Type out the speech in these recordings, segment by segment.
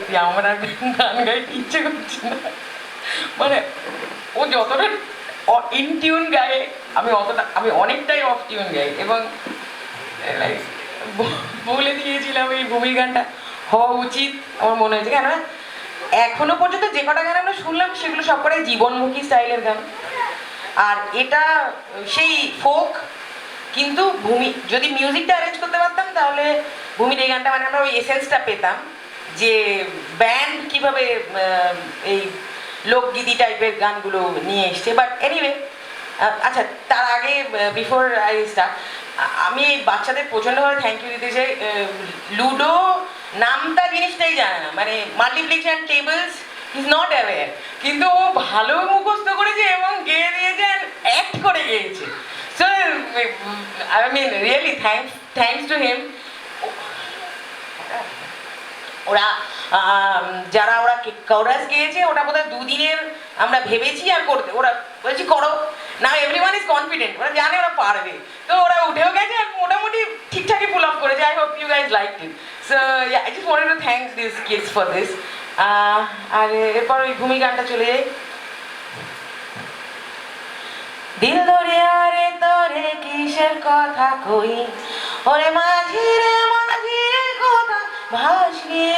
সত্যি আমার আর গান গাইতে ইচ্ছে করছে না, মানে ও যতটা ইন টিউন গায়ে আমি অনেকটাই অফ টিউন গাই। এবং বলে দিয়েছিলাম এই ভূমির গানটা হওয়া উচিত আমার মনে হয়েছে, কেন এখনো পর্যন্ত যে কটা গান আমরা শুনলাম সেগুলো সব কটাই জীবনমুখী স্টাইলের গান। আর এটা সেই ফোক, কিন্তু ভূমি যদি মিউজিকটা অ্যারেঞ্জ করতে পারতাম তাহলে ভূমির এই গানটা মানে আমরা ওই এসেন্সটা পেতাম যে ব্যান্ড কিভাবে এই লোকগীতি টাইপের গানগুলো নিয়ে এসছে। বাট এনিওয়ে, আচ্ছা তার আগে বিফোর আই স্টার্ট, আমি এই বাচ্চাদের প্রচণ্ডভাবে থ্যাংক ইউ দিতে চাই। লুডো নামটা জিনিসটাই জানে না, মানে multiplication tables is not aware, কিন্তু ও ভালো মুখস্থ করেছে এবং গেয়ে দিয়েছে, অ্যাক্ট করে গিয়েছে। So I mean really thanks to him. ওরা যারা ওরা কোরাস গিয়েছে, ওটা বোধহয় দুদিনের আমরা ভেবেছি আর করতে, ওরা বলছি করো না, এভরিওয়ান ইজ কনফিডেন্ট, ওরা জানে ওরা পারবে, তো ওরা উঠেও গেছে আর মোটামুটি ঠিকঠাকই পুল অফ করেছে। I hope you guys like it. So I just wanted to thanks this kids for this. আর এরপর ওই ভূমি গানটা চলে যাই। দিল দরিয়া রে তোরে কিসের কথা কই, ওরে মাঝি রে কথা ভাসি,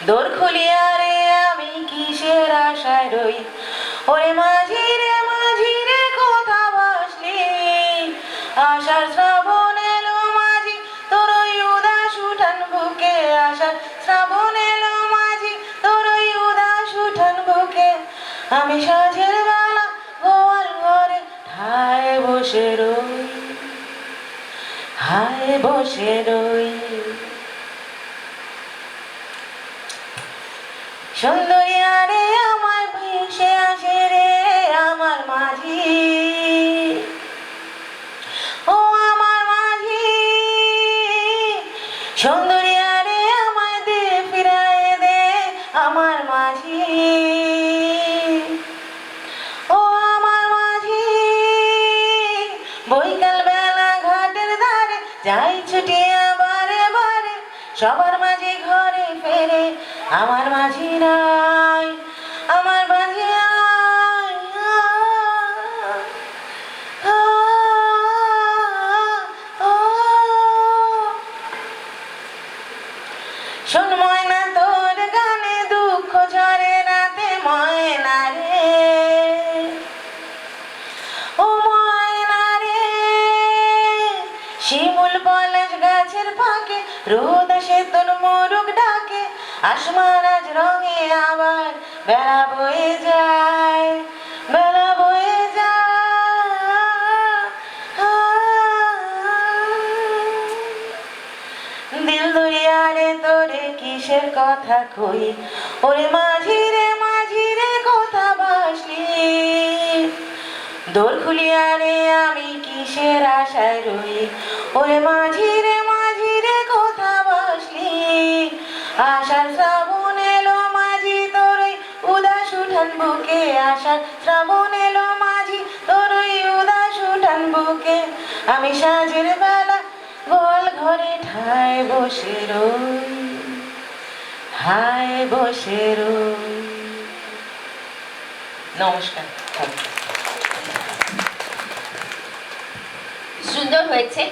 দোর খুলিয়া রে আমি কিসের আশায় রই, ওরে মাঝি রে কথা ভাসলি, আশার শ্রাবণ এলো মাঝি তোর ওই উদাস উঠান বুকে, আশার শ্রাবণ এলো মাঝি তোর ওই উদাস উঠান বুকে, আমি সাঁঝের বেলা গোয়াল ঘরে ঠায় বসে রই, হায় বসে রই। সুন্দরিয়া রে আমার ভেসে আসে রে আমার মাঝি, ও আমার মাঝি, সুন্দরিয়া রে আমায় দে ফিরায় দে আমার মাঝি, ও আমার মাঝি, বৈকাল বেলা ঘাটের ধারে যাই ছুটিয়া বারে বারে, সবার মাঝে ঘরে ফেরে আমার মাঝি নাই, আমার মাঝি নাই, শোন ময়না তোর গানে দুঃখ ঝরে রাতে ময়না রে, ও ময়না রে, শিমুল পলাশ গাছের ফাঁকে রোদ আসে তোর মোরগ ডাকে, আসমান আজ রঙে আবার বেলা বয়ে যায়, বেলা বয়ে যায়, দিল দরিয়া রে তোরে কিসের কথা কই, ওরে মাঝি রে কথা ভাসলি, দোর খুলিয়া রে আমি কিসের আশায় রই, ওরে মাঝি রে কথা ভাসলি, আশার শ্রাবণ এলো মাঝি তোর ওই উদাস উঠান বুকে, আশার শ্রাবণ এলো মাঝি তোর ওই উদাস উঠান বুকে, আমি সাঁঝের বেলা গোয়াল ঘরে ঠায় বসে রই, হায় বসে রই। নমস্কার। সুন্দর হয়েছে।